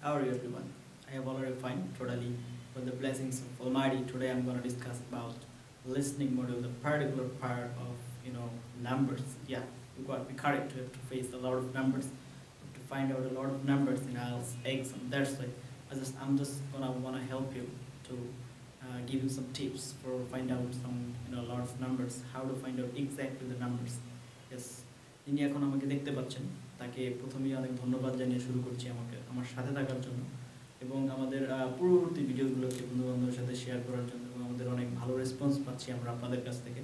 How are you everyone? I have already fine, totally. With the blessings of Almighty, today I'm going to discuss about listening module, the particular part of numbers. Yeah, you got me correct. You have to face a lot of numbers. You have to find out a lot of numbers in IELTS exam. That's why I'm just gonna wanna help you to give you some tips for find out some a lot of numbers. How to find out exactly the numbers. Yes. যিনি এখন আমাকে দেখতে পাচ্ছেন তাকে প্রথমেই অনেক ধন্যবাদ জানিয়ে শুরু করছি আমাকে আমার সাথে থাকার জন্য এবং আমাদের পূর্ববর্তী ভিডিওগুলোকে বন্ধু-বান্ধবের সাথে শেয়ার করার জন্য এবং আমাদের অনেক ভালো রেসপন্স পাচ্ছি আমরা আপনাদের কাছ থেকে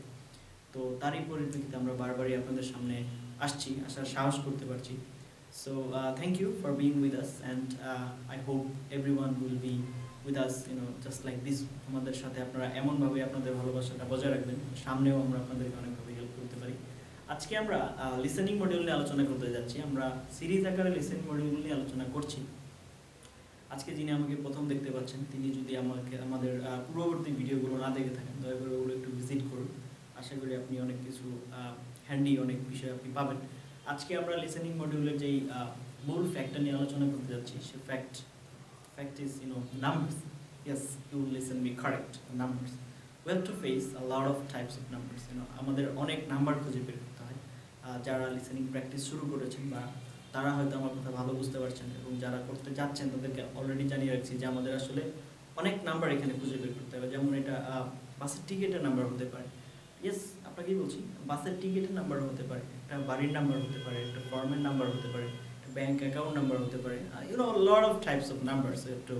তো তারই পরিপ্রেক্ষিতে আমরা বারবারই আপনাদের সামনে আসার সাহস করতে পারছি so thank you for being with us and I hope everyone will be with us just like this আমাদের সাথে আপনারা এমনভাবে আপনাদের ভালোবাসাটা বজায় রাখবেন সামনেও আমরা আপনাদেরকে অনেকভাবে হেল্প করতে পারি আজকে আমরা লিসেনিং মডিউল নিয়ে আলোচনা করতে যাচ্ছি আমরা সিরিজ আকারে লিসেনিং মডিউল নিয়ে আলোচনা করছি আজকে যিনি আমাকে প্রথম দেখতে পাচ্ছেন তিনি যদি আমাদের পূর্ববর্তী ভিডিওগুলো না দেখে থাকেন দয়া করে ওগুলো একটু ভিজিট করুন আশা করি আপনি অনেক কিছু হ্যান্ডি অনেক বিষয় আপনি পাবেন আজকে আমরা লিসেনিং মডিউলের যেই মূল ফ্যাক্টটা নিয়ে আলোচনা করতে যাচ্ছি সে fact is numbers yes you will listen me correct numbers we have to face a lot of types of numbers আমাদের অনেক নাম্বার খুঁজে বের করতে হয় যারা লিসেনিং প্র্যাকটিস শুরু করেছেন বা তারা হয়তো আমার কথা ভালো বুঝতে পারছেন এবং যারা করতে যাচ্ছেন তাদেরকে অলরেডি জানিয়ে রাখছি যে আমাদের আসলে অনেক নাম্বার এখানে খুঁজে বের করতে হবে যেমন এটা বাসের টিকিটের নাম্বার হতে পারে ইয়েস আপনাকেই বলছি বাসের টিকিটের নাম্বার হতে পারে একটা বাড়ির নাম্বার হতে পারে একটা ফর্মের নাম্বার হতে পারে একটা ব্যাংক অ্যাকাউন্ট নাম্বার হতে পারে a lot of types of numbers you have to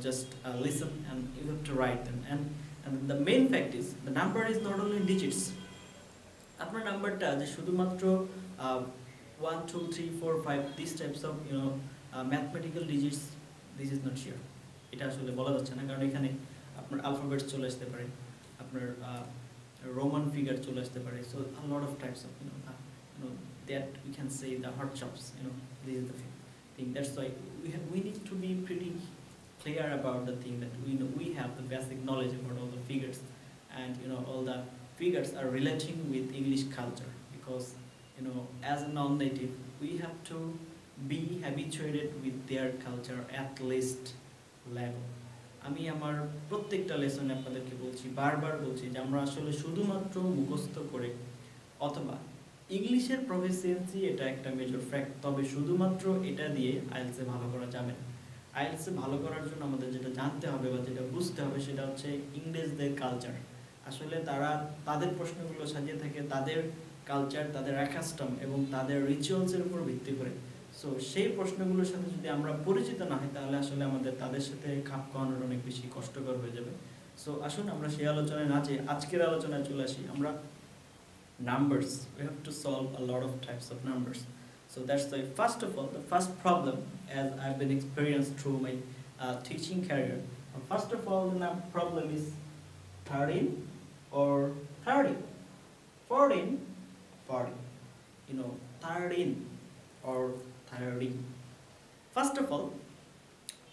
just listen and you have to write them and the main fact is the number is not only digits আপনার নাম্বারটা যে শুধুমাত্র 1 2 3 4 5 these types of mathematical digits this is not sure এটা আসলে বলা যাচ্ছে না কারণ এখানে আপনার অ্যালফাবেটস চলে আসতে পারে আপনার রোমান ফিগার চলে আসতে পারে so a lot of types of that we can say the hot chops this is the thing that's why we need to be pretty clear about the thing that we have the basic knowledge about all the figures and all the figures are relating with English culture because as a non-native we have to be habituated with their culture at least level আমি আমার প্রত্যেকটা লেসনে আপনাদেরকে বলছি বারবার বলছি যে আমরা আসলে শুধুমাত্র মুখস্থ করে অথবা ইংলিশের প্রফিসিয়েন্সি এটা একটা মেজর ফ্যাক্ট তবে শুধুমাত্র এটা দিয়ে আইএলটিএস এ ভালো করা যাবে না আইএলটিএস এ ভালো করার জন্য আমাদের যেটা জানতে হবে বা যেটা বুঝতে হবে সেটা হচ্ছে ইংরেজদের কালচার আসলে তারা তাদের প্রশ্নগুলো সাজিয়ে থাকে তাদের কালচার তাদের কাস্টম এবং তাদের রিচুয়ালসের উপর ভিত্তি করে সো সেই প্রশ্নগুলোর সাথে যদি আমরা পরিচিত না হই তাহলে আসলে আমাদের তাদের সাথে খাপ খাওয়ানোর অনেক বেশি কষ্টকর হয়ে যাবে সো আসুন আমরা সেই আলোচনায় না যেয়ে আজকের আলোচনায় চলে আসি আমরা numbers we have to solve a lot of types of numbers so that's the first of all the first problem as I've been experienced through my teaching career first of all the problem is 13 or 30 14 40 13 or 30 first of all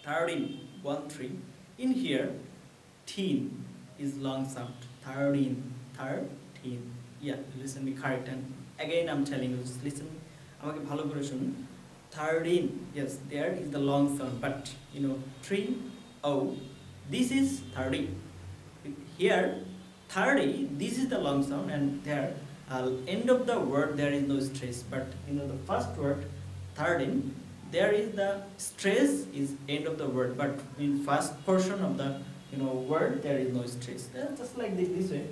13 1 3 in here teen is long sound 13 yeah listen me correct and again I'm telling you just listen amake bhalo kore shunun 13 yes there is the long sound but 3 oh this is 30 here 30 this is the long sound and there end of the word there is no stress but the first word 13 there is the stress is end of the word but in first portion of the word there is no stress just like this way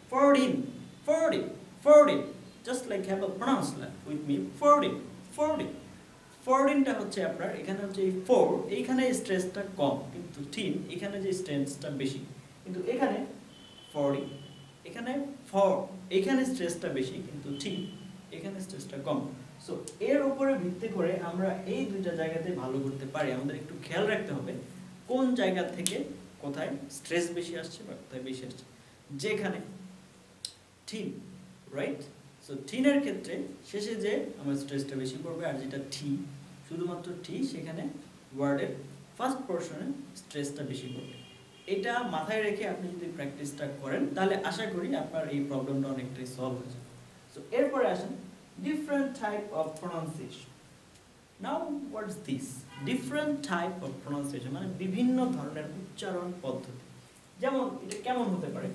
14 40 just like have a pronounce with me 40 14 টা হচ্ছে আপনার এখানে হচ্ছে 4 এইখানে স্ট্রেসটা কম কিন্তু 3 এখানে যে স্ট্রেসটা বেশি কিন্তু এখানে 40 এখানে 4 এখানে স্ট্রেসটা বেশি কিন্তু 3 এখানে স্ট্রেসটা কম সো এর উপরে ভিত্তি করে আমরা এই দুইটা জায়গাতে ভালো করতে পারি আমাদের একটু খেয়াল রাখতে হবে কোন জায়গা থেকে কোথায় স্ট্রেস বেশি আসছে বা কোথায় বেশি আসছে যেখানে টিন রাইট সো টিনের ক্ষেত্রে শেষে যে আমার স্ট্রেসটা বেশি পড়বে আর যেটা টি শুধুমাত্র টি সেখানে ওয়ার্ডের ফার্স্ট পোরশনে স্ট্রেসটা বেশি পড়বে এটা মাথায় রেখে আপনি যদি প্র্যাকটিসটা করেন তাহলে আশা করি আপনার এই প্রবলেমটা অনেকটাই সলভ হয়ে যাবে সো এরপরে আসেন different type of pronunciation Now what's this? Different type of pronunciation, মানে বিভিন্ন ধরনের উচ্চারণ পদ্ধতি। যেমন এটা কেমন হতে পারে?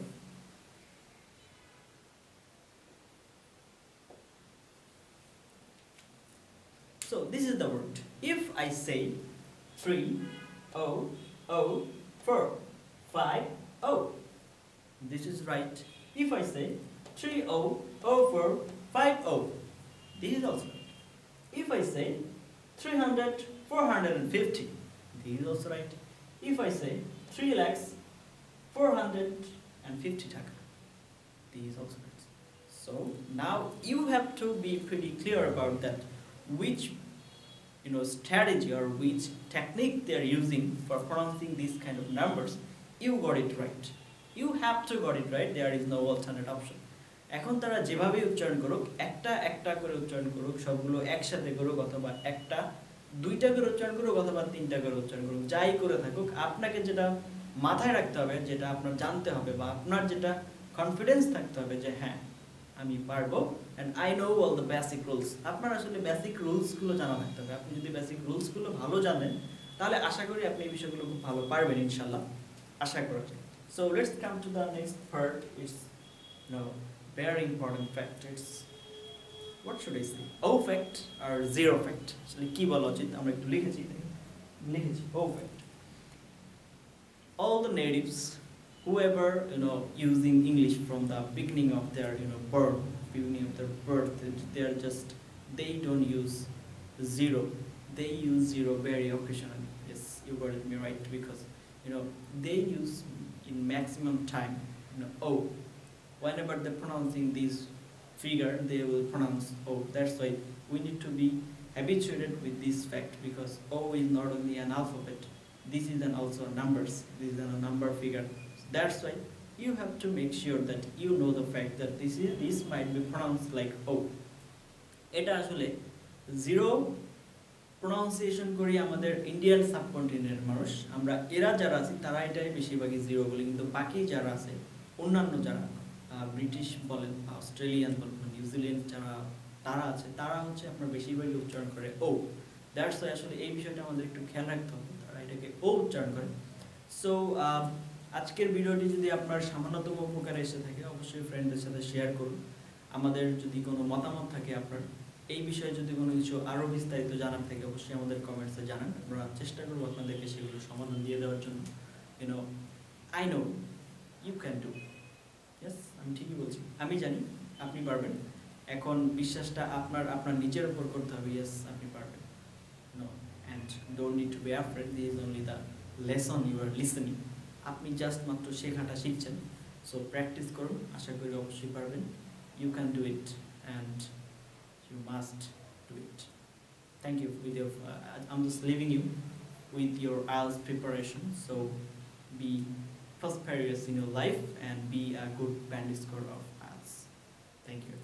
So this is the word. If I say 3 0 0 4 5 0, this is right. If I say 3 0 0 4 5 0, this is also right. If I say 300 450, this is also right. If I say 3 lakhs 450 taka, this is also right. So now you have to be pretty clear about that, which strategy or which technique they are using for pronouncing these kind of numbers. You got it right. You have to got it right. There is no alternate option. এখন তারা যেভাবে উচ্চারণ করুক, একটা একটা করে উচ্চারণ করুক, সবগুলো একসাথে করুক, অথবা একটা দুইটা করে উচ্চারণ করুক, অথবা তিনটা করে উচ্চারণ করুক, যাই করে থাকুক, আপনাকে যেটা মাথায় রাখতে হবে, যেটা আপনার জানতে হবে, বা আপনার যেটা কনফিডেন্স থাকতে হবে যে হ্যাঁ আমি পারবো, and I know all the basic rules. আপনার আসলে বেসিক রুলস গুলো জানা থাকতে হবে। আপনি যদি বেসিক রুলস গুলো ভালো জানেন, তাহলে আশা করি আপনি এই বিষয়গুলো খুব ভালো পারবেন ইনশাআল্লাহ, আশা করা যায়। So let's come to the next part. It's very important fact. It's, what should I say, O fact or zero fact? আসলে কি বলা উচিত, আমরা একটু লিখেছি O fact. All the natives, whoever using English from the beginning of their birth, they don't use zero. They use zero very occasionally. Yes, you got it me right, because they use in maximum time O. Whenever they're pronouncing this figure, they will pronounce O. That's why we need to be habituated with this fact, because O is not only an alphabet, this is also numbers. This is a number figure. That's why you have to make sure that you know the fact that this might be pronounced like O. এটা আসলে zero pronunciation করি আমাদের Indian সাবকন্টিনেন্টের মানুষ, আমরা এরা যারা আছি তারা এটাই বেশিরভাগই জিরো বলি, কিন্তু বাকি যারা আছে, অন্যান্য যারা ব্রিটিশ বলেন, অস্ট্রেলিয়ান বলেন, নিউজিল্যান্ড যারা তারা আছে, তারা হচ্ছে আপনার বেশিরভাগই উচ্চারণ করে ও। দ্যাটস ওয়াই আসলে এই বিষয়টা আমাদের একটু খেয়াল রাখতে হবে, তারা এটাকে ও উচ্চারণ করে। সো আজকের ভিডিওটি যদি আপনার সামান্যতম উপকারে এসে থাকে, অবশ্যই ফ্রেন্ডদের সাথে শেয়ার করুন। আমাদের যদি কোনো মতামত থাকে আপনার এই বিষয়ে, যদি কোনো কিছু আরও বিস্তারিত জানার থাকে, অবশ্যই আমাদের কমেন্টসে জানান। আমরা চেষ্টা করবো আপনাদেরকে সেগুলো সমাধান দিয়ে দেওয়ার জন্য। I know you can do. Yes, আমি ঠিকই বলছি, আমি জানি আপনি পারবেন। এখন বিশ্বাসটা আপনার নিজের উপর করতে হবে। ইয়েস, আপনি পারবেন। And don't need to be afraid, this is only the lesson you are listening. আপনি জাস্ট মাত্র শেখাটা শিখছেন। সো প্র্যাকটিস করুন, আশা করি অবশ্যই পারবেন। You can do it and you must do it. Thank you. I'm just leaving you with your IELTS preparation. So be prosperous in your life and be a good band score of IELTS. Thank you.